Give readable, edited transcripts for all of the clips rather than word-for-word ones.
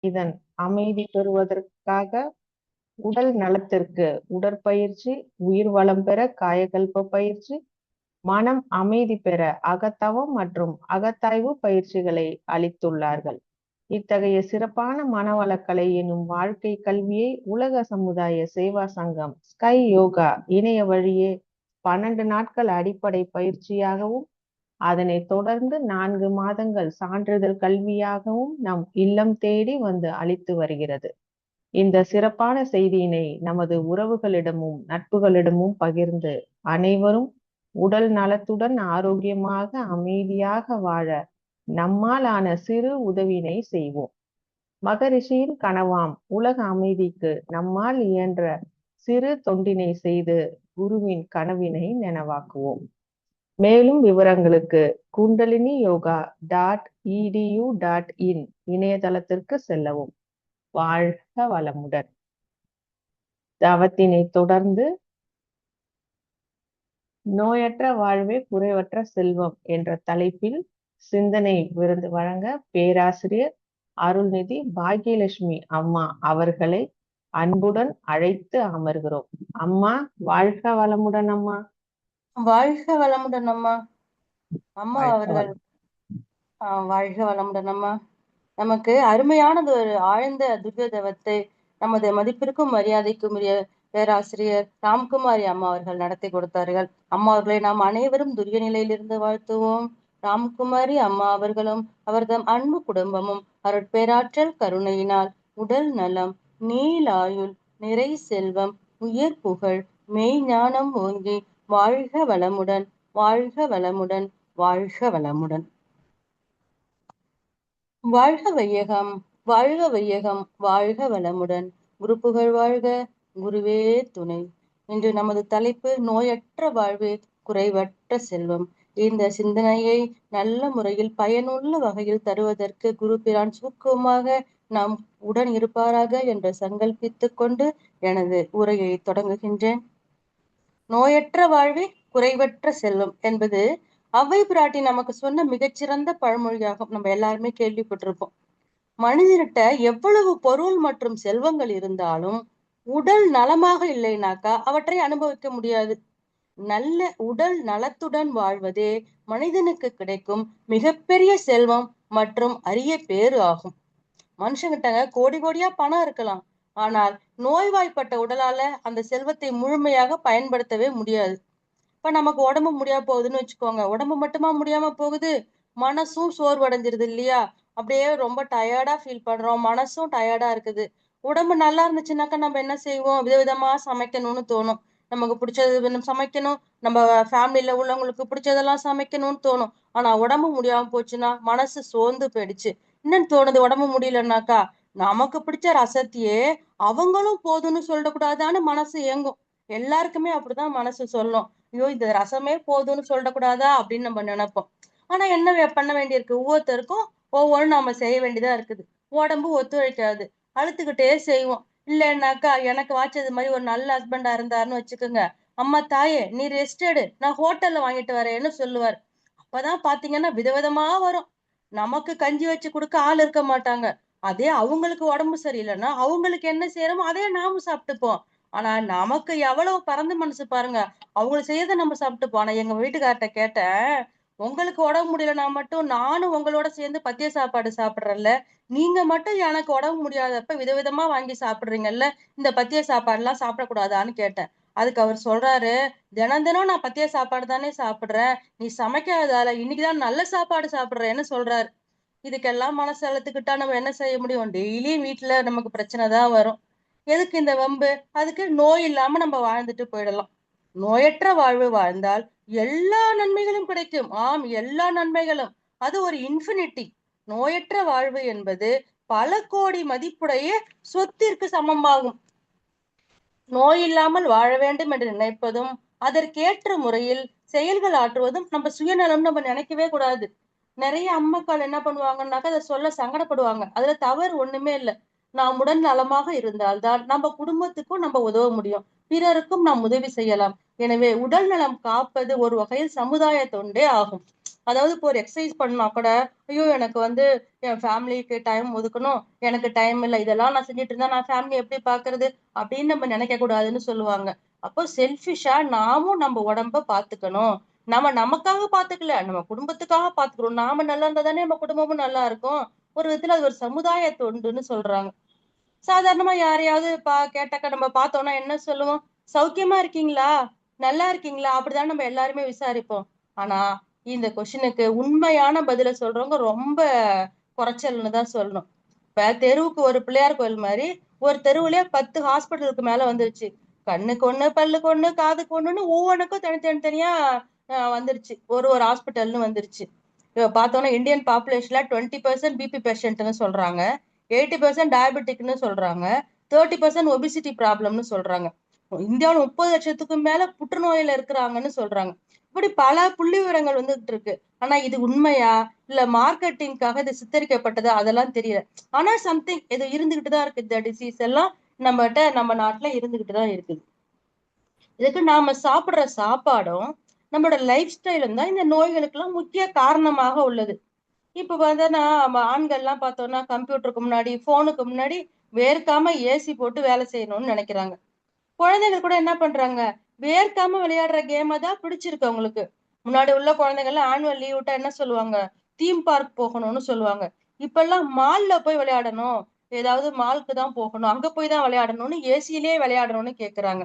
இதன் அமைதி பெறுவதற்காக உடல் நலத்திற்கு உடற்பயிற்சி, உயிர் வளம் பெற காயகல்ப பயிற்சி, மனம் அமைதி பெற அகத்தவம் மற்றும் அகத்தாய்வு பயிற்சிகளை அளித்துள்ளார்கள். இத்தகைய சிறப்பான மனவளக்கலை எனும் வாழ்க்கை கல்வியை உலக சமுதாய சேவா சங்கம் ஸ்கை யோகா இணைய வழியே 12 நாட்கள் அடிப்படை பயிற்சியாகவும் அதனைத் தொடர்ந்து 4 மாதங்கள் சான்றிதழ் கல்வியாகவும் நம் இல்லம் தேடி வந்து அளித்து வருகிறது. இந்த சிறப்பான செய்தியினை நமது உறவுகளிடமும் நட்புகளிடமும் பகிர்ந்து அனைவரும் உடல் நலத்துடன் ஆரோக்கியமாக அமைதியாக வாழ நம்மால் ஆன சிறு உதவினை செய்வோம். மகரிஷியின் கனவாம் உலக அமைதிக்கு நம்மால் இயன்ற சிறு தொண்டினை செய்து குருவின் கனவினை நனவாக்குவோம். மேலும் விவரங்களுக்கு kundaliniyoga.edu.in இணையதளத்திற்கு செல்லவும். வாழ்க வளமுடன். தவத்தினை தொடர்ந்து நோயற்ற வாழ்வே குறைவற்ற செல்வம் என்ற தலைப்பில் சிந்தனை விருது வழங்க பேராசிரியர் அருள்நிதி பாக்யலட்சுமி அம்மா அவர்களை அன்புடன் அழைத்து அமர்கிறோம். அம்மா வாழ்க வளமுடன். அம்மா வாழ்க வளமுடன். அம்மா அம்மா வாழ்க அவர்கள் வளம். வாழ்க வளமுடன். அம்மா நமக்கு அருமையானது ஒரு ஆழ்ந்த துர்ய தவத்தை நமது மதிப்பிற்கும் மரியாதைக்கும் உரிய பேராசிரியர் ராம்குமாரி அம்மா அவர்கள் நடத்தி கொடுத்தார்கள். அம்மா அவர்களை நாம் அனைவரும் துரிய நிலையிலிருந்து வாழ்த்துவோம். ராம்குமாரி அம்மா அவர்களும் அவர்தம் அன்பு குடும்பமும் அருட்பேராற்றல் கருணையினால் உடல் நலம், நீலாயுள், நிறை செல்வம், உயர் புகழ், மெய் ஞானம் ஓங்கி வாழ்க வளமுடன், வாழ்க வளமுடன், வாழ்க வளமுடன். வாழ்க வையகம், வாழ்க வையகம், வாழ்க வளமுடன். குரு புகழ் வாழ்க, குருவே துணை. இன்று நமது தலைப்பு நோயற்ற வாழ்வே குறைவற்ற செல்வம். இந்த சிந்தனையை நல்ல முறையில் பயனுள்ள வகையில் தருவதற்கு குரு பிரான் சுருக்கமாக நாம் உடன் இருப்பாராக என்று சங்கல்பித்துக் கொண்டு எனது உரையை தொடங்குகின்றேன். நோயற்ற வாழ்வே குறைவற்ற செல்வம் என்பது அவ்வை பிராட்டி நமக்கு சொன்ன மிகச்சிறந்த பழமொழியாகும். நம்ம எல்லாருமே கேள்விப்பட்டிருப்போம். மனிதனிட்ட எவ்வளவு பொருள் மற்றும் செல்வங்கள் இருந்தாலும் உடல் நலமாக இல்லைனாக்கா அவற்றை அனுபவிக்க முடியாது. நல்ல உடல் நலத்துடன் வாழ்வதே மனிதனுக்கு கிடைக்கும் மிகப்பெரிய செல்வம் மற்றும் அரிய பேறு ஆகும். மனுஷங்கிட்ட கோடி கோடியா பணம் இருக்கலாம், ஆனால் நோய்வாய்ப்பட்ட உடலால அந்த செல்வத்தை முழுமையாக பயன்படுத்தவே முடியாது. இப்ப நமக்கு உடம்பு முடியாம போகுதுன்னு வச்சுக்கோங்க. உடம்பு மட்டுமா முடியாம போகுது, மனசும் சோர்வடைஞ்சிருது இல்லையா? அப்படியே ரொம்ப டயர்டா ஃபீல் பண்றோம், மனசும் டயர்டா இருக்குது. உடம்பு நல்லா இருந்துச்சுன்னாக்கா நம்ம என்ன செய்வோம்? விதவிதமா சமைக்கணும்னு தோணும். நமக்கு பிடிச்சது சமைக்கணும், நம்ம ஃபேமிலியில உள்ளவங்களுக்கு பிடிச்சதெல்லாம் சமைக்கணும்னு தோணும். ஆனா உடம்பு முடியாம போச்சுன்னா மனசு சோர்ந்து போயிடுச்சு. என்னன்னு தோணுது? உடம்பு முடியலன்னாக்கா நமக்கு பிடிச்ச ரசத்தையே அவங்களும் போதும்னு சொல்லக்கூடாதான்னு மனசு ஏங்கும். எல்லாருக்குமே அப்படிதான் மனசு சொல்லும். ஐயோ இந்த ரசமே போதும்னு சொல்லக்கூடாதா அப்படின்னு நம்ம நினைப்போம். ஆனா என்ன பண்ண வேண்டியிருக்கு? ஒவ்வொருத்தருக்கும் ஒவ்வொன்றும் நம்ம செய்ய வேண்டியதா இருக்குது. உடம்பு ஒத்துழைக்காது, அழுத்துக்கிட்டே செய்வோம். இல்லைன்னாக்கா எனக்கு வாய்ச்சது மாதிரி ஒரு நல்ல ஹஸ்பண்டா இருந்தாருன்னு வச்சுக்கோங்க, அம்மா தாயே நீ ரெஸ்ட் எடு, நான் ஹோட்டல்ல வாங்கிட்டு வரேன்னு சொல்லுவார். அப்பதான் பாத்தீங்கன்னா விதவிதமா வரும். நமக்கு கஞ்சி வச்சு கொடுக்க ஆள் இருக்க மாட்டாங்க. அதே அவங்களுக்கு உடம்பு சரியில்லைன்னா அவங்களுக்கு என்ன செய்யறோமோ அதே நாமும் சாப்பிட்டுப்போம். ஆனா நமக்கு எவ்வளவு பறந்த மனசு பாருங்க. அவங்களுக்கு செய்யறத நம்ம சாப்பிட்டுப்போம். ஆனா எங்க வீட்டுக்கார்ட்ட கேட்டேன், உங்களுக்கு உடம்பு முடியலன்னா மட்டும் நானும் உங்களோட சேர்ந்து பத்திய சாப்பாடு சாப்பிடுறேன்ல, நீங்க மட்டும் எனக்கு உடம்பு முடியாதப்ப விதவிதமா வாங்கி சாப்பிடுறீங்கல்ல, இந்த பத்திய சாப்பாடு எல்லாம் சாப்பிடக்கூடாதான்னு கேட்டேன். அதுக்கு அவர் சொல்றாரு, தினம் தினம் நான் பத்திய சாப்பாடு தானே சாப்பிடுறேன், நீ சமைக்காதால இன்னைக்குதான் நல்ல சாப்பாடு சாப்பிடுறேன்னு சொல்றாரு. இதுக்கெல்லாம் மனசு அழுத்துக்கிட்டா நம்ம என்ன செய்ய முடியும்? டெய்லியும் வீட்டுல நமக்கு பிரச்சனை தான் வரும். எதுக்கு இந்த வம்பு? அதுக்கு நோய் இல்லாம நம்ம வாழ்ந்துட்டு போயிடலாம். நோயற்ற வாழ்வு வாழ்ந்தால் எல்லா நன்மைகளும் கிடைக்கும். ஆம், எல்லா நன்மைகளும். அது ஒரு இன்ஃபினிட்டி. நோயற்ற வாழ்வு என்பது பல கோடி மதிப்புடைய சொத்திற்கு சமமாகும். நோய் இல்லாமல் வாழ வேண்டும் என்று நினைப்பதும் அதற்கேற்ற முறையில் செயல்கள் ஆற்றுவதும் நம்ம சுயநலம் நம்ம நினைக்கவே கூடாது. நிறைய அம்மாக்கள் என்ன பண்ணுவாங்கன்னாக்கா அதை சொல்ல சங்கடப்படுவாங்க. அதுல தவறு ஒண்ணுமே இல்லை. நாம் உடல் நலமாக இருந்தால்தான் நம்ம குடும்பத்துக்கும் நம்ம உதவ முடியும், பிறருக்கும் நாம் உதவி செய்யலாம். எனவே உடல் நலம் காப்பது ஒரு வகையில் சமுதாய தொண்டே ஆகும். அதாவது இப்போ ஒரு எக்ஸசைஸ் பண்ணா கூட, ஐயோ எனக்கு வந்து என் ஃபேமிலிக்கு டைம் ஒதுக்கணும், எனக்கு டைம் இல்ல, இதெல்லாம் நான் செஞ்சுட்டு இருந்தா நான் ஃபேமிலி எப்படி பாக்குறது அப்படின்னு நம்ம நினைக்க கூடாதுன்னு சொல்லுவாங்க. அப்போ செல்ஃபிஷா நாமும் நம்ம உடம்ப பாத்துக்கணும். நம்ம நமக்காக பாத்துக்கல, நம்ம குடும்பத்துக்காக பாத்துக்கிறோம். நாம நல்லா இருந்தா தானே நம்ம குடும்பமும் நல்லா இருக்கும். ஒரு விதத்துல அது ஒரு சமுதாய தொண்டுன்னு சொல்றாங்க. சாதாரணமா யாரையாவது கேட்டாக்கா நம்ம பார்த்தோம்னா என்ன சொல்லுவோம்? "சௌக்கியமா இருக்கீங்களா? நல்லா இருக்கீங்களா?" அப்படிதான் நம்ம எல்லாருமே விசாரிப்போம். ஆனா, இந்த கொஸ்டினுக்கு உண்மையான பதில சொல்றவங்க ரொம்ப குறைச்சல்னு தான் சொல்லணும். இப்ப தெருவுக்கு ஒரு பிள்ளையார் கோயில் மாரி, ஒரு தெருவுலயே 10 ஹாஸ்பிட்டலுக்கு மேல வந்துருச்சு. கண்ணுக்கு ஒண்ணு, பல்லுக்கு ஒண்ணு, காதுக்கு ஒண்ணுன்னு ஒவ்வொன்னுக்கும் தனித்தனியா வந்துருச்சு. ஒரு ஒரு ஹாஸ்பிட்டல்னு வந்துருச்சு. இப்ப பார்த்தோம்னா இந்தியன் பாப்புலேஷன்ல 20% பிபி பேஷண்ட்ன்னு சொல்றாங்க. 80% டயபெட்டிக்ன்னு சொல்றாங்க. 30% ஒபிசிட்டி ப்ராப்ளம்னு சொல்றாங்க. இந்தியாவுல 30 லட்சத்துக்கும் மேல புற்றுநோயில இருக்கிறாங்கன்னு சொல்றாங்க. இப்படி பல புள்ளிவிவரங்கள் வந்துகிட்டு இருக்கு. ஆனா இது உண்மையா? இல்ல மார்க்கெட்டிங்காக இது சித்தரிக்கப்பட்டதா? அதெல்லாம் தெரியல. ஆனா சம்திங் இது இருந்துகிட்டு தான் இருக்கு. இந்த டிசீஸ் எல்லாம் நம்ம நாட்டுல இருந்துகிட்டு தான் இருக்குது. இதுக்கு நாம சாப்பிடுற சாப்பாடும், நம்மளோட லைஃப் ஸ்டைலும் தான் இந்த நோய்களுக்கெல்லாம் முக்கிய காரணமாக உள்ளது. இப்ப பார்த்தோன்னா, ஆண்கள்லாம் பார்த்தோம்னா, கம்ப்யூட்டருக்கு முன்னாடி, ஃபோனுக்கு முன்னாடி வேர்க்காம ஏசி போட்டு வேலை செய்யணும்னு நெனைக்கிறாங்க. குழந்தைகள் கூட என்ன பண்றாங்க? வேர்க்காம விளையாடுற கேம தான் பிடிச்சிருக்கு அவங்களுக்கு. முன்னாடி உள்ள குழந்தைகள்லாம் ஆனுவல் லீவ் விட்டா என்ன சொல்லுவாங்க? தீம் பார்க் போகணும்னு சொல்லுவாங்க. இப்பல்லாம் மால்ல போய் விளையாடணும். ஏதாவது மால்க்கு தான் போகணும். அங்க போய் தான் விளையாடணும்னு ஏசியிலேயே விளையாடணும்னு கேட்கறாங்க.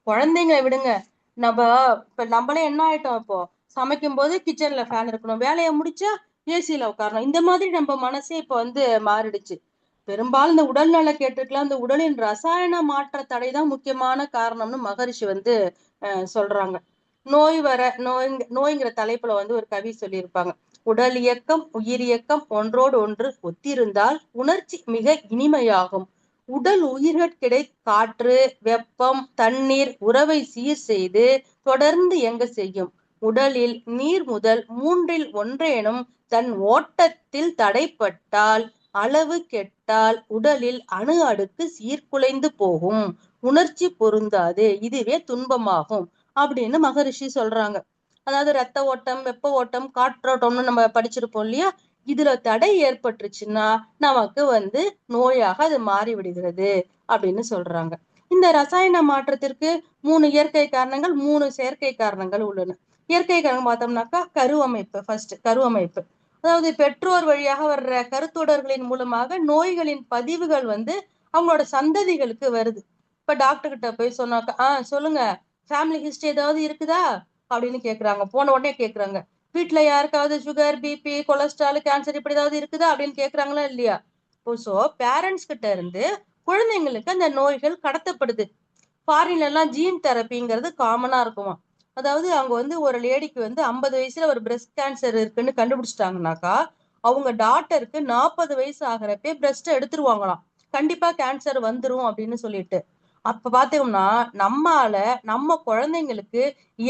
குழந்தைங்கள விடுங்க. நம்ப இப்ப நம்மளே என்ன ஆயிட்டோம் இப்போ? சமைக்கும்போது கிச்சன்ல ஃபேன் இருக்கணும். வேலைய முடிச்சா ஏசில உட்காரணும். இந்த மாதிரி நம்ம மனசே இப்ப வந்து மாறிடுச்சு. பெரும்பாலும் இந்த உடல்நல கேட்டுக்கலாம் இந்த உடலின் ரசாயன மாற்ற தடை தான் முக்கியமான காரணம்னு மகரிஷி வந்து சொல்றாங்க. நோய்ங்கிற தலைப்புல வந்து ஒரு கவி சொல்லியிருப்பாங்க. உடல் இயக்கம், உயிர் இயக்கம் ஒன்றோடு ஒன்று ஒத்திருந்தால் உணர்ச்சி மிக இனிமையாகும். உடல் உயிர்கட்கிடை காற்று, வெப்பம், தண்ணீர் உறவை சீர் செய்து தொடர்ந்து இயங்க செய்யும். உடலில் நீர் முதல் மூன்றில் ஒன்றேனும் தன் ஓட்டத்தில் தடைப்பட்டால், அளவு கெட்டால் உடலில் அணு அடுக்கு சீர்குலைந்து போகும். உணர்ச்சி பொருந்தாது. இதுவே துன்பமாகும் அப்படின்னு மகரிஷி சொல்றாங்க. அதாவது ரத்த ஓட்டம், வெப்ப ஓட்டம், காற்றோட்டம்னு நம்ம படிச்சிருப்போம் இல்லையா? இதுல தடை ஏற்பட்டுருச்சுன்னா நமக்கு வந்து நோயாக அது மாறி விடுகிறது அப்படின்னு சொல்றாங்க. இந்த ரசாயன மாற்றத்திற்கு 3 இயற்கை காரணங்கள், 3 செயற்கை காரணங்கள் உள்ளன. இயற்கை காரணம் பார்த்தோம்னாக்கா கருவமைப்பு. ஃபர்ஸ்ட் கருவமைப்பு. அதாவது பெற்றோர் வழியாக வர்ற கருத்தொடர்களின் மூலமாக நோய்களின் பதிவுகள் வந்து அவங்களோட சந்ததிகளுக்கு வருது. இப்ப டாக்டர் கிட்ட போய் சொன்னாக்கா, சொல்லுங்க, ஃபேமிலி ஹிஸ்டரி ஏதாவது இருக்குதா அப்படின்னு கேக்குறாங்க. போன உடனே கேக்குறாங்க. வீட்டுல யாருக்காவது சுகர், பிபி, கொலஸ்ட்ரால், கேன்சர் இப்படி ஏதாவது இருக்குதா அப்படின்னு கேக்குறாங்களா இல்லையா? சோ பேரண்ட்ஸ் கிட்ட இருந்து குழந்தைங்களுக்கு அந்த நோய்கள் கடத்தப்படுது. ஃபாரின்ல எல்லாம் ஜீன் தெரப்பிங்கிறது காமனா இருக்குமா. அதாவது அவங்க வந்து ஒரு லேடிக்கு வந்து 50 வயசுல ஒரு பிரஸ்ட் கேன்சர் இருக்குன்னு கண்டுபிடிச்சிட்டாங்கனாக்கா, அவங்க டாட்டருக்கு 40 வயசு ஆகிறப்பே பிரஸ்ட் எடுத்துருவாங்களாம். கண்டிப்பா கேன்சர் வந்துரும் அப்படின்னு சொல்லிட்டு. அப்ப பாத்தீங்கன்னா நம்மால நம்ம குழந்தைங்களுக்கு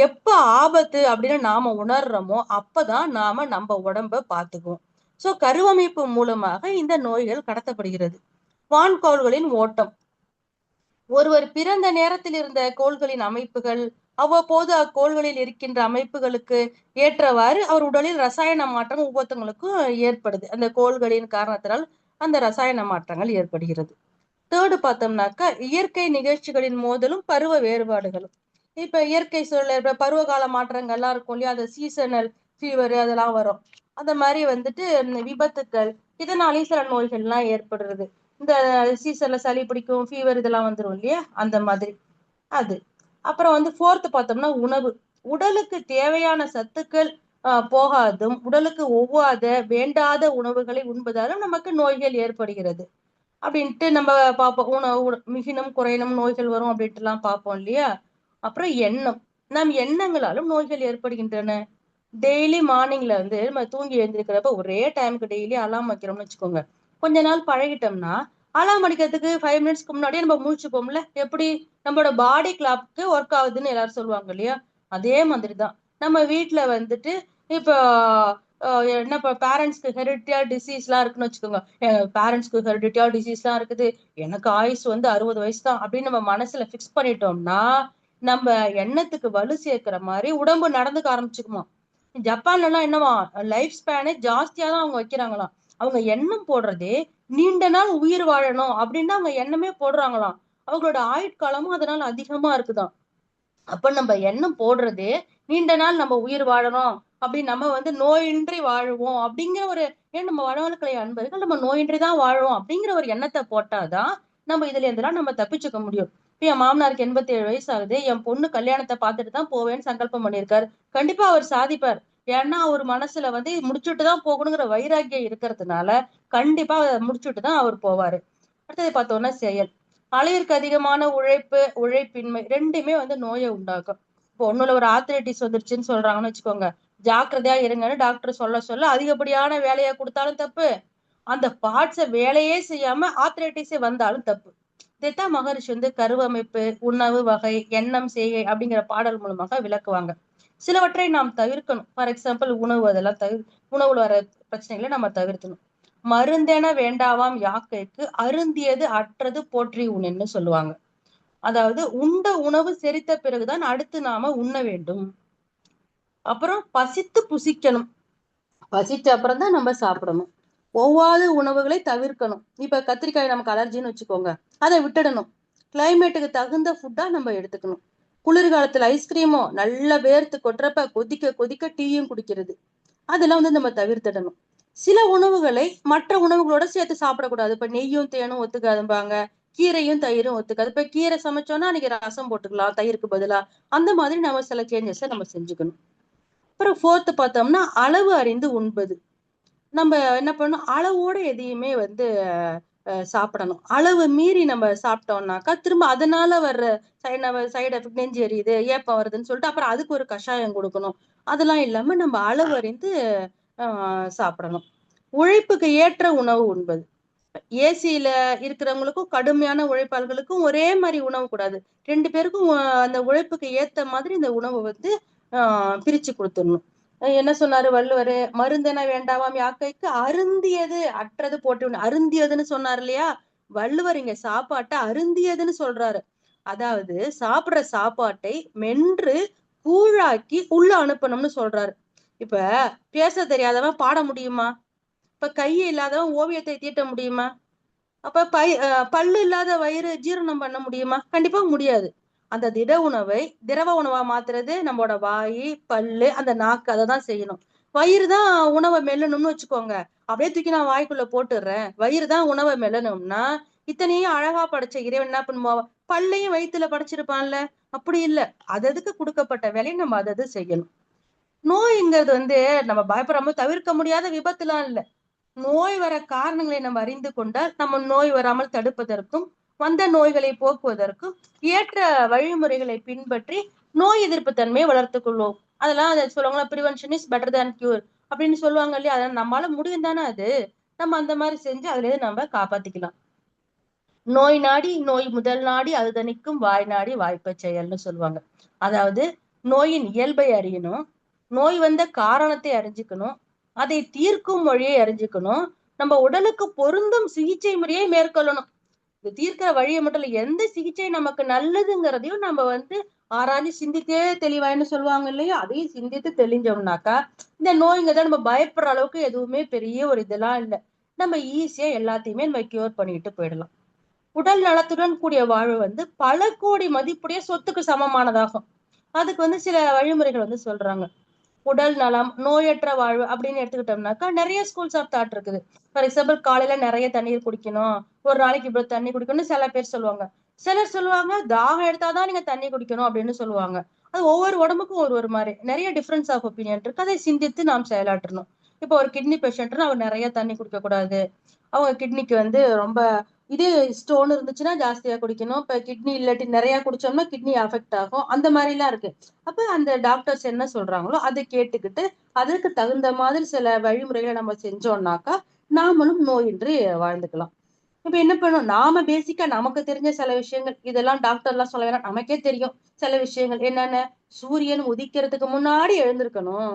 எப்ப ஆபத்து அப்படின்னு நாம உணர்றோமோ அப்பதான் நாம நம்ம உடம்ப பாத்துக்குவோம். சோ கருவமைப்பு மூலமாக இந்த நோய்கள் கடத்தப்படுகிறது. வான்கோள்களின் ஓட்டம். ஒருவர் பிறந்த நேரத்தில் இருந்த கோள்களின் அமைப்புகள் அவ்வப்போது அக்கோள்களில் இருக்கின்ற அமைப்புகளுக்கு ஏற்றவாறு அவர் உடலில் ரசாயன மாற்றம் ஒவ்வொருத்தவங்களுக்கும் ஏற்படுது. அந்த கோள்களின் காரணத்தினால் அந்த ரசாயன மாற்றங்கள் ஏற்படுகிறது. தேர்டு பார்த்தோம்னாக்கா இயற்கை நிகழ்ச்சிகளின் மோதலும் பருவ வேறுபாடுகளும். இப்ப இயற்கை சூழல் இப்ப பருவகால மாற்றங்கள்லாம் இருக்கும் இல்லையா? அந்த சீசனல் ஃபீவர் அதெல்லாம் வரும். அந்த மாதிரி வந்துட்டு விபத்துக்கள் இதனாலேயும் சில நோய்கள்லாம் ஏற்படுறது. இந்த சீசன்ல சளி பிடிக்கும், ஃபீவர் இதெல்லாம் வந்துரும் இல்லையா? அந்த மாதிரி. அது. அப்புறம் வந்து ஃபோர்த் பார்த்தோம்னா உணவு. உடலுக்கு தேவையான சத்துக்கள் போகாதும், உடலுக்கு ஒவ்வாத, வேண்டாத உணவுகளை உண்பதாலும் நமக்கு நோய்கள் ஏற்படுகிறது. அப்படின்ட்டு நம்ம பார்ப்போம். மிகினும் குறையினும் நோய்கள் வரும் அப்படின்ட்டுலாம் பார்ப்போம் இல்லையா? அப்புறம் எண்ணம். நம் எண்ணங்களாலும் நோய்கள் ஏற்படுகின்றன. டெய்லி மார்னிங்ல வந்து நம்ம தூங்கி எழுந்திருக்கிறப்ப ஒரே டைமுக்கு டெய்லி அலார்ம் வைக்கிறோம்னு வச்சுக்கோங்க. கொஞ்ச நாள் பழகிட்டோம்னா, அலார்ம் அடிக்கிறதுக்கு 5 மினிட்ஸ்க்கு முன்னாடியே நம்ம முழிச்சுப்போம்ல. எப்படி? நம்மளோட பாடி கிளாக்கு ஒர்க் ஆகுதுன்னு எல்லாரும் சொல்லுவாங்க இல்லையா? அதே மாதிரி தான். நம்ம வீட்ல வந்துட்டு இப்போ என்ன பேரண்ட்ஸ்க்கு ஹெரிடிட்டரி டிசீஸ்லாம் இருக்குன்னு வச்சுக்கோங்க. பேரண்ட்ஸ்க்கு ஹெரிடிட்டரி டிசீஸ்லாம் இருக்குது. எனக்கு ஆயுசு வந்து 60 வயசு தான் அப்படின்னு நம்ம மனசுல ஃபிக்ஸ் பண்ணிட்டோம்னா, நம்ம எண்ணத்துக்கு வலு சேர்க்கிற மாரி உடம்பு நடந்துக்க ஆரம்பிச்சுக்குமா. ஜப்பான்ல எல்லாம் என்னவா லைஃப் ஸ்பேனே ஜாஸ்தியா தான் அவங்க வைக்கிறாங்களாம். அவங்க எண்ணம் போடுறதே நீண்ட நாள் உயிர் வாழணும் அப்படின்னு அவங்க எண்ணமே போடுறாங்களாம். அவங்களோட ஆயுட்காலமும் அதனால அதிகமா இருக்குதாம். அப்ப நம்ம எண்ணம் போடுறதே நீண்ட நாள் நம்ம உயிர் வாழணும் அப்படி நம்ம நோயின்றி வாழுவோம் அப்படிங்கிற ஒரு ஏன் நம்ம வனவளக்கலை அன்பர்கள் நம்ம நோயின்றி தான் வாழுவோம் அப்படிங்கிற ஒரு எண்ணத்தை போட்டாதான் நம்ம இதுல இருந்தெல்லாம் நம்ம தப்பிச்சுக்க முடியும். இப்ப என் மாமனாருக்கு 87 வயசு ஆகுது. என் பொண்ணு கல்யாணத்தை பார்த்துட்டு தான் போவேன்னு சங்கல்பம் பண்ணியிருக்காரு. கண்டிப்பா அவர் சாதிப்பார். ஏன்னா அவர் மனசுல முடிச்சுட்டு தான் போகணுங்கிற வைராக்கியம் இருக்கிறதுனால கண்டிப்பா அதை முடிச்சுட்டு தான் அவர் போவாரு. அடுத்தது பார்த்தோம்னா செயல். அளவிற்கு அதிகமான உழைப்பு, உழைப்பின்மை ரெண்டுமே நோயை உண்டாக்கும். இப்போ ஒண்ணுல ஒரு ஆர்த்ரைட்டிஸ் வந்துருச்சுன்னு சொல்றாங்கன்னு வச்சுக்கோங்க. ஜாக்கிரதையா இருங்கன்னு டாக்டர் சொல்ல சொல்ல அதிகப்படியான வேலையை கொடுத்தாலும் தப்பு. அந்த பார்ட்ஸ வேலையே செய்யாம ஆர்த்ரைட்டிஸே வந்தாலும் தப்பு. இதைத்தான் மகரிஷி கருவமைப்பு, உணவு வகை, எண்ணம், செய்கை அப்படிங்கிற பாடல் மூலமாக விளக்குவாங்க. சிலவற்றை நாம் தவிர்க்கணும். ஃபார் எக்ஸாம்பிள் உணவு, அதெல்லாம் உணவுல வர பிரச்சனைகளை நம்ம தவிர்க்கணும். மருந்தென வேண்டாவாம் யாக்கைக்கு அருந்தியது அற்றது போற்றி உணன்னு சொல்லுவாங்க. அதாவது உண்ட உணவு செரித்த பிறகுதான் அடுத்து நாம உண்ண வேண்டும். அப்புறம் பசித்து புசிக்கணும். பசிச்ச அப்புறம் தான் நம்ம சாப்பிடணும். ஒவ்வாத உணவுகளை தவிர்க்கணும். இப்ப கத்திரிக்காய் நமக்கு அலர்ஜின்னு வச்சுக்கோங்க, அதை விட்டுடணும். கிளைமேட்டுக்கு தகுந்த ஃபுட்டா நம்ம எடுத்துக்கணும். குளிர்காலத்துல ஐஸ்கிரீமோ நல்லா வேர்த்து கொட்டுறப்ப கொதிக்க கொதிக்க டீயும் குடிக்கிறது, அதெல்லாம் நம்ம தவிர்த்திடணும். சில உணவுகளை மற்ற உணவுகளோட சேர்த்து சாப்பிடக்கூடாது. இப்ப நெய்யும் தேனும் ஒத்துக்காதும்பாங்க, கீரையும் தயிரும் ஒத்துக்காது. இப்ப கீரை சமைச்சோம்னா அன்னைக்கு ரசம் போட்டுக்கலாம் தயிருக்கு பதிலா. அந்த மாதிரி நம்ம சில சேஞ்சஸை நம்ம செஞ்சுக்கணும். அப்புறம் ஃபோர்த்து பார்த்தோம்னா அளவு அறிந்து உண்பது. நம்ம என்ன பண்ணணும், அளவோட எதையுமே சாப்பிடணும். அளவு மீறி நம்ம சாப்பிட்டோம்னாக்கா திரும்ப அதனால வர்ற சைடு எஃபெக்ட், நெஞ்சு எரியுது, ஏப்பம் வருதுன்னு சொல்லிட்டு அப்புறம் அதுக்கு ஒரு கஷாயம் கொடுக்கணும். அதெல்லாம் இல்லாம நம்ம அளவு அறிந்து சாப்பிடணும். உழைப்புக்கு ஏற்ற உணவு உண்பது. ஏசியில இருக்கிறவங்களுக்கும் கடுமையான உழைப்பாளர்களுக்கும் ஒரே மாதிரி உணவு கூடாது. 2 பேருக்கும் அந்த உழைப்புக்கு ஏத்த மாதிரி இந்த உணவு பிரிச்சு கொடுத்துடணும். என்ன சொன்னாரு வள்ளுவரு? மருந்தென வேண்டாவாம் யாக்கைக்கு அருந்தியது அற்றது போட்டு அருந்தியதுன்னு சொன்னாரு இல்லையா? வள்ளுவர் இங்க சாப்பாட்டை அருந்தியதுன்னு சொல்றாரு. அதாவது சாப்பிடுற சாப்பாட்டை மென்று கூழாக்கி உள்ள அனுப்பணும்னு சொல்றாரு. இப்ப பேச தெரியாதவன் பாட முடியுமா? இப்ப கையை இல்லாதவன் ஓவியத்தை தீட்ட முடியுமா? அப்ப பல்லு இல்லாத வயிறு ஜீரணம் பண்ண முடியுமா? கண்டிப்பா முடியாது. அந்த திட உணவை திரவ உணவா மாத்துறது நம்மளோட வாய், பல்லு, அந்த நாக்கு, அதை தான் செய்யணும். வயிறு தான் உணவை மெல்லணும்னு வச்சுக்கோங்க. அப்படியே தூக்கி நான் வாய்க்குள்ள போட்டுடுறேன், வயிறு தான் உணவை மெல்லணும்னா இத்தனையும் அழகா படைச்ச இறைவன் என்ன பண்ணுவா? பல்லையும் வயிற்றுல படைச்சிருப்பான்ல. அப்படி இல்லை. அதுக்கு கொடுக்கப்பட்ட வேலையை நம்ம அதை செய்யணும். நோய்ங்கிறது நம்ம பயப்படாம தவிர்க்க முடியாத விபத்துலாம் இல்லை. நோய் வர காரணங்களை நம்ம அறிந்து கொண்டால் நம்ம நோய் வராமல் தடுப்பதற்கும் வந்த நோய்களை போக்குவதற்கும் ஏற்ற வழிமுறைகளை பின்பற்றி நோய் எதிர்ப்பு தன்மையை வளர்த்துக் கொள்வோம். அதெல்லாம் அதை சொல்லுவாங்களா, prevention is better than cure அப்படின்னு சொல்லுவாங்க இல்லையா? அதெல்லாம் நம்மளால முடியும் தானே. அது நம்ம அந்த மாதிரி செஞ்சு அதுல இருந்து நம்ம காப்பாத்திக்கலாம். நோய் நாடி நோய் முதல் நாடி அது தணிக்கும் வாய் நாடி வாய்ப்பை செயல்னு சொல்லுவாங்க. அதாவது நோயின் இயல்பை அறியணும், நோய் வந்த காரணத்தை அறிஞ்சுக்கணும், அதை தீர்க்கும் வழியை அறிஞ்சுக்கணும், நம்ம உடலுக்கு பொருந்தும் சிகிச்சை முறையை மேற்கொள்ளணும். இது தீர்க்கிற வழியை மட்டும் இல்ல, எந்த சிகிச்சை நமக்கு நல்லதுங்கிறதையும் நம்ம ஆராய்ஞ்சு சிந்தித்தே தெளிவாயின்னு சொல்லுவாங்க இல்லையா? அதையும் சிந்தித்து தெளிஞ்சோம்னாக்கா இந்த நோய்ங்கிறத நம்ம பயப்படுற அளவுக்கு எதுவுமே பெரிய ஒரு இதெல்லாம் இல்லை. நம்ம ஈஸியா எல்லாத்தையுமே நம்ம கியூர் பண்ணிட்டு போயிடலாம். உடல் நலத்துடன் கூடிய வாழ்வு பல கோடி மதிப்புடைய சொத்துக்கு சமமானதாகும். அதுக்கு சில வழிமுறைகள் சொல்றாங்க. உடல் நலம், நோயற்ற வாழ்வு அப்படின்னு எடுத்துக்கிட்டோம்னாக்கா நிறைய ஸ்கூல்ஸ் ஆஃப் தாட் இருக்குது. ஃபார் எக்ஸாம்பிள் காலையில நிறைய தண்ணீர் குடிக்கணும், ஒரு நாளைக்கு இவ்வளவு தண்ணி குடிக்கணும்னு சில பேர் சொல்லுவாங்க. சிலர் சொல்லுவாங்க தாகம் எடுத்தாதான் நீங்க தண்ணி குடிக்கணும் அப்படின்னு சொல்லுவாங்க. அது ஒவ்வொரு உடம்புக்கும் ஒரு ஒரு மாதிரி நிறைய டிஃபரன்ஸ் ஆஃப் ஒப்பீனியன் இருக்கு. அதை சிந்தித்து நாம் செயலாற்றணும். இப்போ ஒரு கிட்னி பேஷண்ட்னா அவர் நிறைய தண்ணி குடிக்க கூடாது. அவங்க கிட்னிக்கு ரொம்ப இதே ஸ்டோன் இருந்துச்சுன்னா ஜாஸ்தியா குடிக்கணும். இப்ப கிட்னி இல்லாட்டி நிறைய குடிச்சோம்னா கிட்னி அஃபெக்ட் ஆகும். அந்த மாதிரி எல்லாம் இருக்கு. அப்ப அந்த டாக்டர்ஸ் என்ன சொல்றாங்களோ அதை கேட்டுக்கிட்டு அதற்கு தகுந்த மாதிரி சில வழிமுறைகளை நம்ம செஞ்சோம்னாக்கா நாமளும் நோயின்றி வாழ்ந்துக்கலாம். இப்ப என்ன பண்ணும், நாம பேசிக்கா நமக்கு தெரிஞ்ச சில விஷயங்கள், இதெல்லாம் டாக்டர் எல்லாம் சொல்ல வேணாம், நமக்கே தெரியும் சில விஷயங்கள். என்னென்ன? சூரியன் உதிக்கிறதுக்கு முன்னாடி எழுந்திருக்கணும்.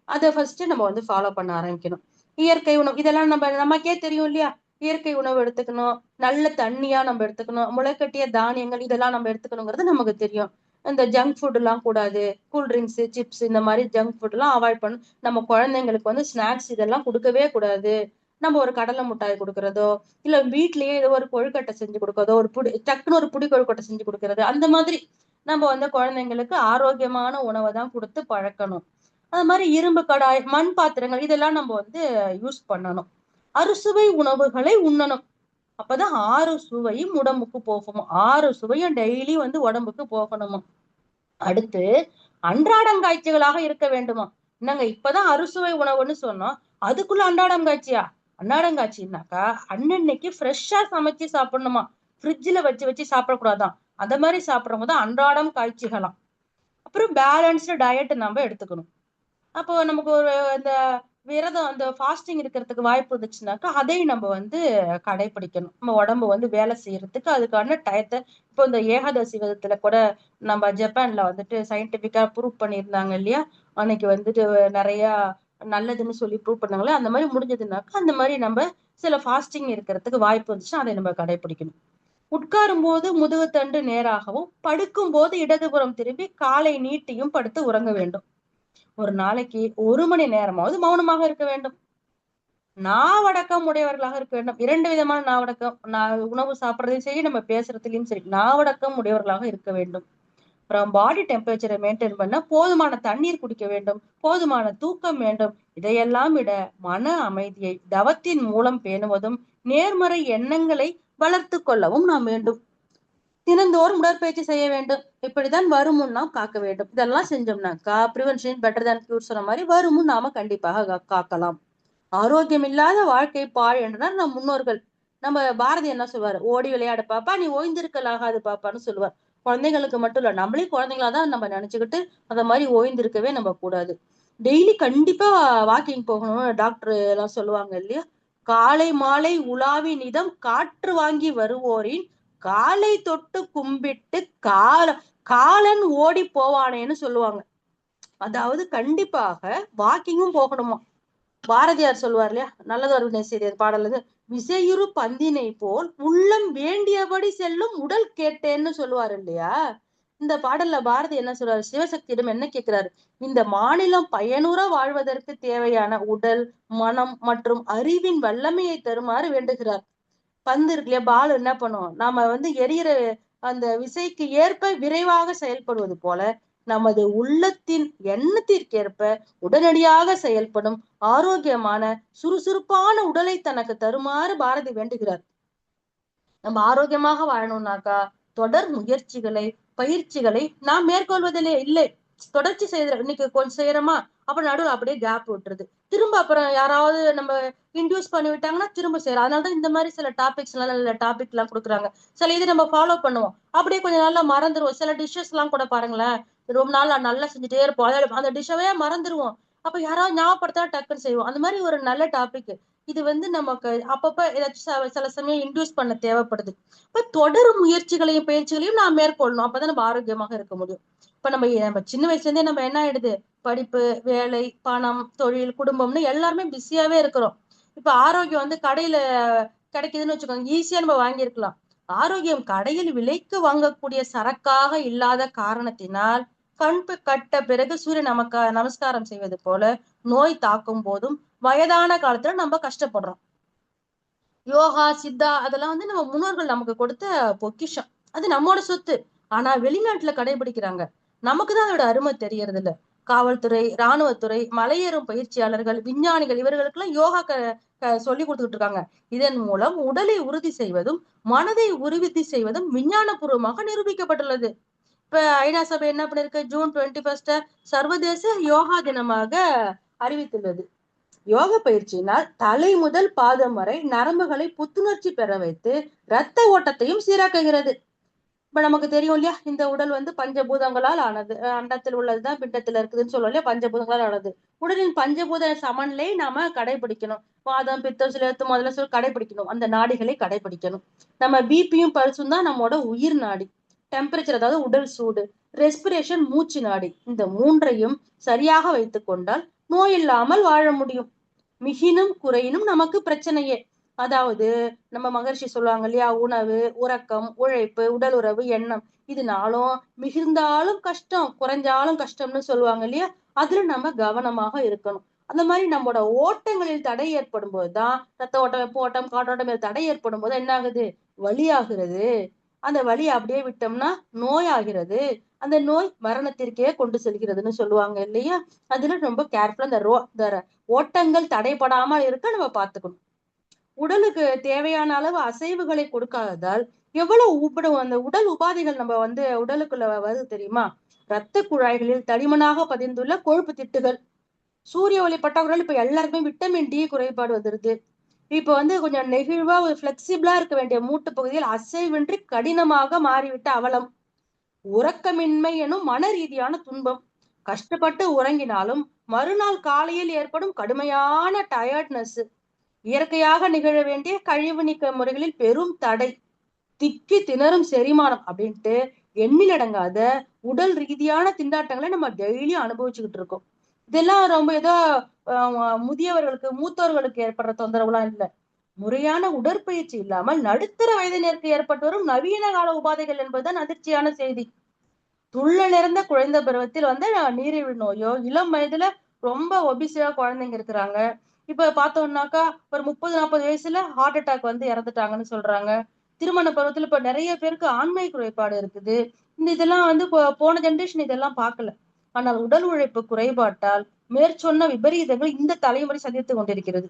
அதை ஃபர்ஸ்ட் நம்ம ஃபாலோ பண்ண ஆரம்பிக்கணும். இயற்கை உணவு இதெல்லாம் நமக்கே தெரியும் இல்லையா? இயற்கை உணவு எடுத்துக்கணும், நல்ல தண்ணியா நம்ம எடுத்துக்கணும், முளைக்கட்டிய தானியங்கள் இதெல்லாம் நம்ம எடுத்துக்கணுங்கிறது நமக்கு தெரியும். இந்த ஜங்க் ஃபுட் எல்லாம் கூடாது. கூல் ட்ரிங்க்ஸ், சிப்ஸ் இந்த மாதிரி ஜங்க் ஃபுட் எல்லாம் அவாய்ட் பண்ணும். நம்ம குழந்தைங்களுக்கு வந்து ஸ்நாக்ஸ் இதெல்லாம் கொடுக்கவே கூடாது. நம்ம ஒரு கடலை மிட்டாய் கொடுக்கறதோ, இல்ல வீட்லயே ஏதோ ஒரு கொழுக்கட்டை செஞ்சு கொடுக்கறதோ, ஒரு புடி டக்குன்னு ஒரு புடி கொழுக்கட்டை செஞ்சு கொடுக்கறது, அந்த மாதிரி நம்ம வந்து குழந்தைங்களுக்கு ஆரோக்கியமான உணவை தான் கொடுத்து பழக்கணும். அது மாதிரி இரும்பு கடாய், மண் பாத்திரங்கள் இதெல்லாம் நம்ம வந்து யூஸ் பண்ணணும். அறுசுவை உணவுகளை உண்ணணும். அப்பதான் 6 சுவையும் உடம்புக்கு போகுமா. 6 சுவையும் டெய்லி வந்து உடம்புக்கு போகணுமா. அடுத்து அன்றாடங்காய்ச்சிகளாக இருக்க வேண்டுமா. என்னங்க இப்பதான் அறுசுவை உணவுன்னு சொன்னோம், அதுக்குள்ள அன்றாடங்காய்ச்சியா? அன்றாடங்காய்ச்சின்னாக்கா அன்னன்னைக்கு ஃப்ரெஷ்ஷா சமைச்சு சாப்பிடணுமா. ஃப்ரிட்ஜ்ல வச்சு வச்சு சாப்பிடக்கூடாதான். அந்த மாதிரி சாப்பிடுறவங்க தான் அன்றாடம் காய்ச்சிகளாம். அப்புறம் பேலன்ஸ்டு டயட் நம்ம எடுத்துக்கணும். அப்போ நமக்கு ஒரு இந்த விரதம் அந்த ஃபாஸ்டிங் இருக்கிறதுக்கு வாய்ப்பு இருந்துச்சுனாக்கா அதையும் நம்ம வந்து கடைபிடிக்கணும். நம்ம உடம்பு வந்து வேலை செய்யறதுக்கு அதுக்கான டயத்தை. இப்போ இந்த ஏகாதசி விரதத்துல கூட நம்ம ஜப்பான்ல வந்துட்டு சயின்டிபிக்கா ப்ரூவ் பண்ணியிருந்தாங்க இல்லையா. அன்னைக்கு வந்துட்டு நிறைய நல்லதுன்னு சொல்லி ப்ரூவ் பண்ணாங்களே, அந்த மாதிரி முடிஞ்சதுனாக்கா அந்த மாதிரி நம்ம சில ஃபாஸ்டிங் இருக்கிறதுக்கு வாய்ப்பு இருந்துச்சுன்னா அதை நம்ம கடைபிடிக்கணும். உட்காரும் போது முதுகுத்தண்டு நேராகவும், படுக்கும் போது இடதுபுறம் திரும்பி காலை நீட்டியும் படுத்து உறங்க வேண்டும். ஒரு நாளைக்கு 1 மணி நேரமாவது மௌனமாக இருக்க வேண்டும். நாவடக்கம் உடையவர்களாக இருக்க வேண்டும். 2 விதமான நாவடக்கம். உணவு சாப்பிடுறதையும் சரி, நம்ம பேசுறதுலயும் சரி, நாவடக்கம் உடையவர்களாக இருக்க வேண்டும். அப்புறம் பாடி டெம்பரேச்சரை மெயின்டைன் பண்ண போதுமான தண்ணீர் குடிக்க வேண்டும், போதுமான தூக்கம் வேண்டும். இதையெல்லாம் விட மன அமைதியை தவத்தின் மூலம் பேணுவதும், நேர்மறை எண்ணங்களை வளர்த்து கொள்ளவும் நாம் வேண்டும். தினந்தோறும் உடற்பயிற்சி செய்ய வேண்டும். இப்படித்தான் வருமுன் நாம் காக்க வேண்டும். இதெல்லாம் செஞ்சோம்னாக்கா பிரிவென்ஷன் பெட்டர் than கியூர் சொன்ன மாதிரி வருமுன் நாம கண்டிப்பாக காக்கலாம். ஆரோக்கியம் இல்லாத வாழ்க்கை பாழ் என்றார் நம் முன்னோர்கள். நம்ம பாரதி என்ன சொல்வாரு, ஓடி விளையாடு பாப்பா, நீ ஓய்ந்திருக்கலாகாது பாப்பான்னு சொல்லுவார். குழந்தைங்களுக்கு மட்டும் இல்ல, நம்மளே குழந்தைங்களாதான் நம்ம நினைச்சுக்கிட்டு அந்த மாதிரி ஓய்ந்திருக்கவே நம்ம கூடாது. டெய்லி கண்டிப்பா வாக்கிங் போகணும்னு டாக்டர் எல்லாம் சொல்லுவாங்க இல்லையா. காலை மாலை உலாவி நிதம் காற்று வாங்கி வருவோரின் காலை தொட்டு கும்பிட்டு காலன் ஓடி போவானேன்னு சொல்லுவாங்க. அதாவது கண்டிப்பாக வாக்கிங்கும் போகணுமா. பாரதியார் சொல்லுவார் இல்லையா, நல்லதொரு நெசையர் பாடல், விசையுறு பந்தினை போல் உள்ளம் வேண்டியபடி செல்லும் உடல் கேட்டேன்னு சொல்லுவாரு இல்லையா. இந்த பாடல்ல பாரதி என்ன சொல்றாரு, சிவசக்தியிடம் என்ன கேட்கிறாரு, இந்த மாநிலம் பயனுற வாழ்வதற்கு தேவையான உடல், மனம் மற்றும் அறிவின் வல்லமையை தருமாறு வேண்டுகிறார். பந்து இருக்கு இல்லையா, பால் என்ன பண்ணும், நாம வந்து எரியிற அந்த விசைக்கு ஏற்ப விரைவாக செயல்படுவது போல நமது உள்ளத்தின் எண்ணத்திற்கேற்ப உடனடியாக செயல்படும் ஆரோக்கியமான சுறுசுறுப்பான உடலை தனக்கு தருமாறு பாரதி வேண்டுகிறார். நம்ம ஆரோக்கியமாக வாழணும்னாக்கா தொடர் முயற்சிகளை, பயிற்சிகளை நாம் மேற்கொள்வதிலே இல்லை. தொடர்ச்சி செய்யற இன்னைக்கு கொஞ்சம் செய்யறோமா, அப்புறம் நடுவில் அப்படியே கேப் விட்டுருது. திரும்ப அப்புறம் யாராவது நம்ம இன்டியூஸ் பண்ணி விட்டாங்கன்னா திரும்ப செய்யறோம். அதனாலதான் இந்த மாதிரி சில டாபிக்ஸ் எல்லாம் நல்ல டாபிக் எல்லாம் கொடுக்குறாங்க. சில இது நம்ம ஃபாலோ பண்ணுவோம், அப்படியே கொஞ்சம் நல்லா மறந்துருவோம். சில டிஷ்ஷஸ் எல்லாம் கூட பாருங்களேன், ரொம்ப நாள் நல்லா செஞ்சுட்டே இருப்போம், அந்த டிஷ்ஷவே மறந்துருவோம். அப்ப யாராவது ஞாபகப்படுத்தா டக்குன்னு செய்வோம். அந்த மாதிரி ஒரு நல்ல டாபிக் இது வந்து நமக்கு அப்பப்ப ஏதாச்சும் சில சமயம் இன்டியூஸ் பண்ண தேவைப்படுது. இப்ப தொடர் முயற்சிகளையும் பயிற்சிகளையும் நாம் மேற்கொள்ளணும். அப்பதான் நம்ம ஆரோக்கியமாக இருக்க முடியும். இப்ப நம்ம சின்ன வயசுல இருந்தே நம்ம என்ன ஆயிடுது, படிப்பு, வேலை, பணம், தொழில், குடும்பம்னு எல்லாருமே பிஸியாவே இருக்கிறோம். இப்ப ஆரோக்கியம் வந்து கடையில கிடைக்குதுன்னு வச்சுக்கோங்க, ஈஸியா நம்ம வாங்கியிருக்கலாம். ஆரோக்கியம் கடையில் விலைக்கு வாங்கக்கூடிய சரக்காக இல்லாத காரணத்தினால் கண் கட்ட பிறகு சூரிய நமஸ்காரம் செய்வது போல நோய் தாக்கும் போதும் வயதான காலத்துல நம்ம கஷ்டப்படுறோம். யோகா, சித்தா அதெல்லாம் வந்து நம்ம முன்னோர்கள் நமக்கு கொடுத்த பொக்கிஷம். அது நம்மோட சொத்து. ஆனா வெளிநாட்டுல கடைபிடிக்கிறாங்க, நமக்குதான் அதோட அருமை தெரியறது இல்ல. காவல்துறை, இராணுவத்துறை, மலையேறும் பயிற்சியாளர்கள், விஞ்ஞானிகள் இவர்களுக்கு எல்லாம் யோகா சொல்லி கொடுத்துட்டு இருக்காங்க. இதன் மூலம் உடலை உறுதி செய்வதும் மனதை உறுதி செய்வதும் விஞ்ஞானபூர்வமாக நிரூபிக்கப்பட்டுள்ளது. இப்ப ஐநா சபை என்ன பண்ணிருக்கு, ஜூன் 21 சர்வதேச யோகா தினமாக அறிவித்துள்ளது. யோக பயிற்சியினால் தலை முதல் பாதம் வரை நரம்புகளை புத்துணர்ச்சி பெற வைத்து இரத்த ஓட்டத்தையும் சீராக்குகிறது. இப்ப நமக்கு தெரியும் இல்லையா, இந்த உடல் வந்து பஞ்சபூதங்களால் ஆனது. அண்டத்தில் உள்ளதுதான் பிண்டத்துல இருக்குதுன்னு சொல்லுவோம் இல்லையா, பஞ்சபூதங்களால் ஆனது. உடலின் பஞ்சபூத சமநிலை நாம கடைபிடிக்கணும். வாதம், பித்தம், சிலத்து முதல்ல சொல்லி கடைபிடிக்கணும். அந்த நாடிகளை கடைபிடிக்கணும். நம்ம பிபியும் பல்சும் தான் நம்மோட உயிர் நாடி. டெம்பரேச்சர் அதாவது உடல் சூடு, ரெஸ்பிரேஷன் மூச்சு நாடி, இந்த மூன்றையும் சரியாக வைத்துக் கொண்டால் நோய் இல்லாமல் வாழ முடியும். மிகினும் குறையினும் நமக்கு பிரச்சனையே. அதாவது நம்ம மகர்ஷி சொல்லுவாங்க இல்லையா, உணவு, உறக்கம், உழைப்பு, உடல் உறவு, எண்ணம், இது நாளும் மிகுந்தாலும் கஷ்டம், குறைஞ்சாலும் கஷ்டம்னு சொல்லுவாங்க இல்லையா. அதுல நம்ம கவனமாக இருக்கணும். அந்த மாதிரி நம்மளோட ஓட்டங்களில் தடை ஏற்படும் போதுதான், ரத்த ஓட்டம், வெப்ப ஓட்டம், காற்றோட்டம் தடை ஏற்படும் போது என்ன ஆகுது? வலி ஆகுறது. அந்த வலி அப்படியே விட்டோம்னா நோய் ஆகிறது. அந்த நோய் மரணத்திற்கே கொண்டு செல்கிறதுன்னு சொல்லுவாங்க இல்லையா. அதுல ரொம்ப கேர்ஃபுல்லா இந்த ஓட்டங்கள் தடைபடாம இருக்க நம்ம பாத்துக்கணும். உடலுக்கு தேவையான அளவு அசைவுகளை கொடுக்காததால் எவ்வளவு அந்த உடல் உபாதைகள் நம்ம உடலுக்குள்ள வருது தெரியுமா? இரத்த குழாய்களில் தடிமனாக பதிந்துள்ள கொழுப்பு திட்டுகள், சூரிய ஒளி பட்டாக்குறால் இப்ப எல்லாருக்குமே விட்டமின் டி குறைபாடு வந்துருது. இப்ப கொஞ்சம் நெகிழ்வா ஒரு பிளெக்சிபிளா இருக்க வேண்டிய மூட்டு பகுதியில் அசைவின்றி கடினமாக மாறிவிட்ட அவலம், உறக்கமின்மை எனும் மன ரீதியான துன்பம், கஷ்டப்பட்டு உறங்கினாலும் மறுநாள் காலையில் ஏற்படும் கடுமையான டயர்ட்னஸ், இயற்கையாக நிகழ வேண்டிய கழிவு நீக்க முறைகளில் பெரும் தடை, திக்கி திணறும் செரிமானம் அப்படின்ட்டு எண்ணிலடங்காத உடல் ரீதியான திண்டாட்டங்களை நம்ம டெய்லியும் அனுபவிச்சுக்கிட்டு இருக்கோம். இதெல்லாம் ரொம்ப ஏதோ முதியவர்களுக்கு, மூத்தோர்களுக்கு ஏற்படுற தொந்தரவுலாம் இல்ல. முறையான உடற்பயிற்சி இல்லாமல் நடுத்தர வயதினருக்கு ஏற்பட்டு வரும் நவீன கால உபாதைகள் என்பதுதான் அதிர்ச்சியான செய்தி. துள்ளல் நிறைந்த குழந்தை பருவத்தில் நீரிழிவு நோயோ, இளம் வயதுல ரொம்ப ஒபிசியா குழந்தைங்க இருக்கிறாங்க. இப்ப பார்த்தோம்னாக்கா ஒரு 30, 40 வயசுல ஹார்ட் அட்டாக் இறந்துட்டாங்கன்னு சொல்றாங்க. திருமண பருவத்துல இப்ப நிறைய பேருக்கு ஆண்மை குறைபாடு இருக்குது. இதெல்லாம் போன ஜெனரேஷன் இதெல்லாம் பார்க்கல. ஆனால் உடல் உழைப்பு குறைபாட்டால் மேற்சொன்ன விபரீதங்கள் இந்த தலைமுறை சந்தித்துக் கொண்டிருக்கிறது.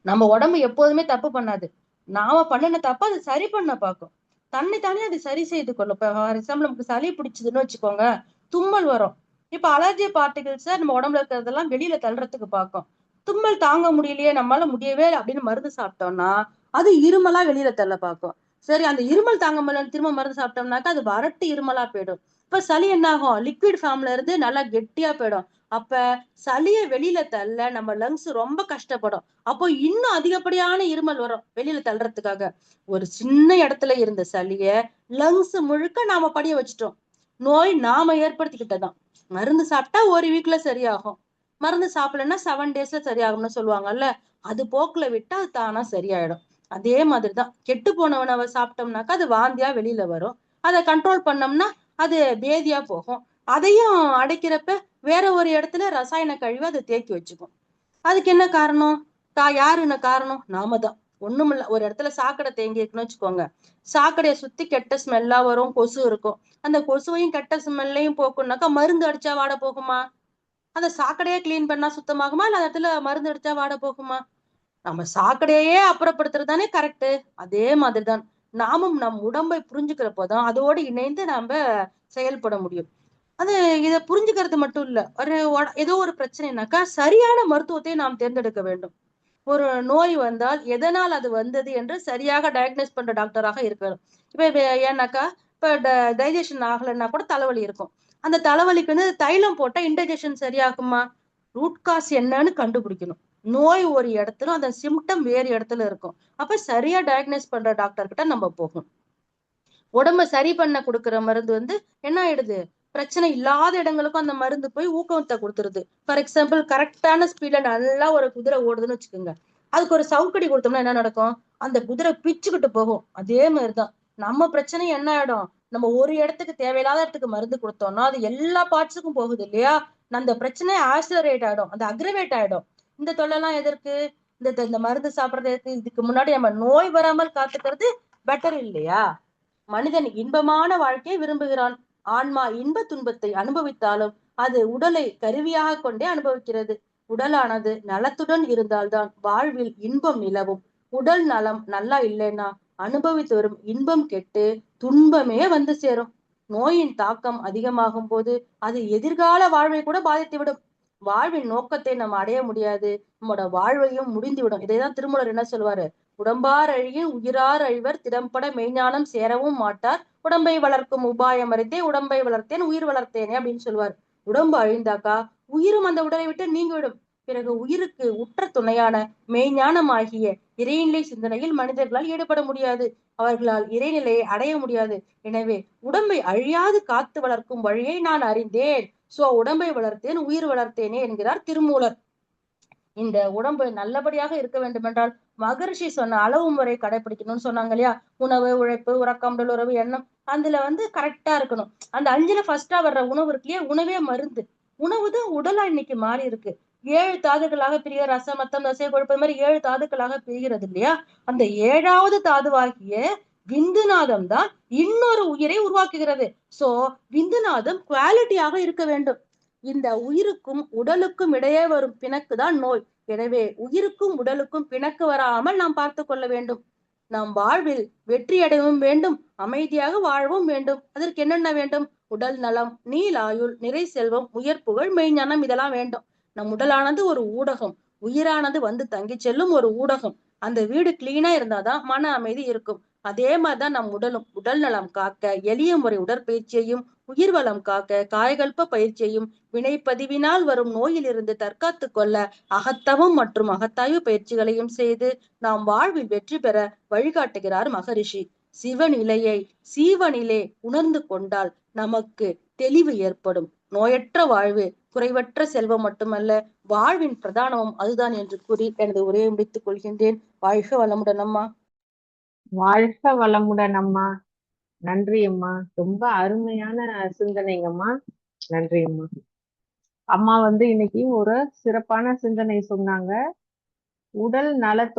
நம்ம உடம்பு எப்போதுமே தப்பு பண்ணாது. நாம பண்ணின தப்ப அது சரி பண்ண பார்க்கும். தன்னைத்தானே அது சரி செய்து கொள்ளும். இப்ப ஃபார் எக்ஸாம்பிள் நமக்கு சளி பிடிச்சதுன்னு வச்சுக்கோங்க, தும்மல் வரும். இப்ப அலர்ஜி பார்ட்டிகிள்ஸ நம்ம உடம்புல இருக்கிறதெல்லாம் வெளியில தள்ளுறதுக்கு பார்க்கும். தும்மல் தாங்க முடியலையே, நம்மளால முடியவே இல்ல அப்படின்னு மருந்து சாப்பிட்டோம்னா, அது இருமலா வெளியில தள்ள பார்க்கும். சரி, அந்த இருமல் தாங்க முடியலன்னு திரும்ப மருந்து சாப்பிட்டோம்னாக்கா அது வறட்டு இருமலா போயிடும். இப்ப சளி என்ன ஆகும்? லிக்விட் ஃபார்ம்ல இருந்து நல்லா கெட்டியா போயிடும். அப்ப சளிய வெளியில தள்ள நம்ம லங்ஸ் ரொம்ப கஷ்டப்படும். அப்போ இன்னும் அதிகப்படியான இருமல் வரும் வெளியில தள்ளுறதுக்காக. ஒரு சின்ன இடத்துல இருந்த சளிய லங்ஸ் முழுக்க நாம படிய வச்சுட்டோம். நோய் நாம ஏற்படுத்திக்கிட்டதான். மருந்து சாப்பிட்டா ஒரு வீக்ல சரியாகும். மருந்து சாப்பிடலன்னா 7 டேஸ்ல சரியாகும்னு சொல்லுவாங்கல்ல. அது போக்குல விட்டா அது தானா சரியாயிடும். அதே மாதிரிதான் கெட்டு போன உணவை சாப்பிட்டோம்னாக்கா அது வாந்தியா வெளியில வரும். அதை கண்ட்ரோல் பண்ணோம்னா அது பேதியா போகும். அதையும் அடைக்கிறப்ப வேற ஒரு இடத்துல ரசாயன கழிவு அதை தேக்கி வச்சுக்கும். அதுக்கு என்ன காரணம்? யாரு என்ன காரணம்? நாம தான். ஒண்ணுமில்ல, ஒரு இடத்துல சாக்கடை தேங்கி இருக்குன்னு வச்சுக்கோங்க. சாக்கடையை சுத்தி கெட்ட ஸ்மெல்லா வரும், கொசு இருக்கும். அந்த கொசுவையும் கெட்ட ஸ்மெல்லையும் போக்கும்னாக்கா மருந்து அடிச்சா வாட போகுமா? அந்த சாக்கடையே கிளீன் பண்ணா சுத்தமாகுமா? இல்ல அந்த இடத்துல மருந்து அடிச்சா வாட போகுமா? நம்ம சாக்கடையே அப்புறப்படுத்துறது தானே கரெக்ட். அதே மாதிரிதான் நாமும் நம் உடம்பை புரிஞ்சுக்கிறப்போதான் அதோடு இணைந்து நாம செயல்பட முடியும். அது இத புரிஞ்சுக்கிறது மட்டும் இல்ல. ஏதோ ஒரு பிரச்சனைனாக்கா சரியான மருத்துவத்தை நாம் தேர்ந்தெடுக்க வேண்டும். ஒரு நோய் வந்தால் எதனால் அது வந்தது என்று சரியாக டயக்னோஸ் பண்ற டாக்டராக இருக்கணும். ஏன்னாக்கா இப்ப டைஜஷன் ஆகலைன்னா கூட தலைவலி இருக்கும். அந்த தலைவலிக்கு தைலம் போட்டா இன்டைஜஷன் சரியாகுமா? ரூட் காஸ் என்னன்னு கண்டுபிடிக்கணும். நோய் ஒரு இடத்துல, அந்த சிம்டம் வேறு இடத்துல இருக்கும். அப்ப சரியா டயக்னோஸ் பண்ற டாக்டர் கிட்ட நம்ம போகணும். உடம்ப சரி பண்ண கொடுக்கிற மருந்து என்ன ஆயிடுது? பிரச்சனை இல்லாத இடங்களுக்கும் அந்த மருந்து போய் ஊக்கத்தை கொடுத்துருது. ஃபார் எக்ஸாம்பிள் கரெக்டான ஸ்பீட்ல நல்லா ஒரு குதிரை ஓடுதுன்னு வச்சுக்கோங்க. அதுக்கு ஒரு சவுக்கடி கொடுத்தோம்னா என்ன நடக்கும்? அந்த குதிரை பிச்சுக்கிட்டு போகும். அதே மாதிரிதான் நம்ம பிரச்சனை என்ன ஆயிடும்? நம்ம ஒரு இடத்துக்கு தேவையில்லாத இடத்துக்கு மருந்து கொடுத்தோம்னா அது எல்லா பார்ட்ஸுக்கும் போகுது இல்லையா. அந்த பிரச்சனை ஆக்சிலரேட் ஆயிடும், அந்த அக்ரவேட் ஆயிடும். இந்த தொல்லைலாம் எதற்கு? இந்த மருந்து சாப்பிடுறது இதுக்கு முன்னாடி நம்ம நோய் வராமல் காத்துக்கிறது பெட்டர் இல்லையா? மனிதன் இன்பமான வாழ்க்கையை விரும்புகிறான். ஆன்மா இன்ப துன்பத்தை அனுபவித்தாலும் அது உடலை கருவியாக கொண்டே அனுபவிக்கிறது. உடலானது நலத்துடன் இருந்தால்தான் வாழ்வில் இன்பம் நிலவும். உடல் நலம் நல்லா இல்லைன்னா அனுபவித்து வரும் இன்பம் கெட்டு துன்பமே சேரும். நோயின் தாக்கம் அதிகமாகும் போது அது எதிர்கால வாழ்வை கூட பாதித்துவிடும். வாழ்வின் நோக்கத்தை நம்ம அடைய முடியாது, நம்மோட வாழ்வையும் முடிந்துவிடும். இதைதான் திருமூலர் என்ன சொல்லுவாரு? உடம்பார் அழியின் உயிரார் அழிவர் திடம்பட மெய்ஞானம் சேரவும் மாட்டார், உடம்பை வளர்க்கும் உபாயம் அறிந்தே உடம்பை வளர்த்தேன் உயிர் வளர்த்தேனே அப்படின்னு சொல்லுவார். உடம்பு அழிந்தாக்கா உயிரும் அந்த உடலை விட்டு நீங்கிவிடும். பிறகு உயிருக்கு உற்ற துணையான மெய்ஞானம் ஆகிய இறைநிலை சிந்தனையில் மனிதர்களால் ஈடுபட முடியாது. அவர்களால் இறைநிலையை அடைய முடியாது. எனவே உடம்பை அழியாது காத்து வளர்க்கும் வழியை நான் அறிந்தேன். உடம்பை வளர்த்தேன் உயிர் வளர்த்தேனே என்கிறார் திருமூலர். இந்த உடம்பு நல்லபடியாக இருக்க வேண்டும் என்றால் மகரிஷி சொன்ன அளவு முறை கடைபிடிக்கணும்னு சொன்னாங்க இல்லையா? உணவு, உழைப்பு, உறக்கம், உடல் உறவு, எண்ணம். அதுல கரெக்டா இருக்கணும். அந்த 5ல ஃபர்ஸ்ட்டா வர்ற உணவு இருக்கு இல்லையா? உணவே மருந்து. உணவு தான் உடலா இன்னைக்கு மாறி இருக்கு. 7 தாதுக்களாக பிரிய ரசம், மத்தம், தசை, கொழுப்பு இது மாதிரி 7 தாதுக்களாக பிரிகிறது இல்லையா? அந்த 7வது தாதுவாகிய விந்துநாதம் தான் இன்னொரு உயிரை உருவாக்குகிறது. சோ விந்துநாதம் குவாலிட்டியாக இருக்க வேண்டும். இந்த உயிருக்கும் உடலுக்கும் இடையே வரும் பிணக்கு தான் நோய். எனவே உயிருக்கும் உடலுக்கும் பிணக்கு வராமல் நாம் பார்த்து கொள்ள வேண்டும். நம் வாழ்வில் வெற்றி அடையவும் வேண்டும், அமைதியாக வாழவும் வேண்டும். அதற்கு என்னென்ன வேண்டும்? உடல் நலம், நீலாயுள், நிறை செல்வம், உயர் புகழ், மெய்ஞானம் இதெல்லாம் வேண்டும். நம் உடலானது ஒரு ஊடகம், உயிரானது தங்கி செல்லும் ஒரு ஊடகம். அந்த வீடு கிளீனா இருந்தாதான் மன அமைதி இருக்கும். அதே மாதிரிதான் நம் உடலும். உடல் நலம் காக்க எளிய முறை உடற்பயிற்சியையும், உயிர் வளம் காக்க காயகல்ப பயிற்சியையும், வினைப்பதிவினால் வரும் நோயிலிருந்து தற்காத்துக் கொள்ள அகத்தவம் மற்றும் அகத்தாய்வு பயிற்சிகளையும் செய்து நாம் வாழ்வில் வெற்றி பெற வழிகாட்டுகிறார் மகரிஷி. சிவநிலையை சீவனிலே உணர்ந்து கொண்டால் நமக்கு தெளிவு ஏற்படும். நோயற்ற வாழ்வு குறைவற்ற செல்வம் மட்டுமல்ல, வாழ்வின் பிரதானமும் அதுதான் என்று கூறி எனது உரையை முடித்துக் கொள்கின்றேன். வாழ்க வளமுடன் அம்மா. வாழ்க வளமுடன் அம்மா. நன்றி அம்மா. ரொம்ப அருமையான சிந்தனைங்கம்மா. நன்றி அம்மா. அம்மா இன்னைக்கு ஒரு சிறப்பான சிந்தனை சொன்னாங்க. உடல் நலத்தோடு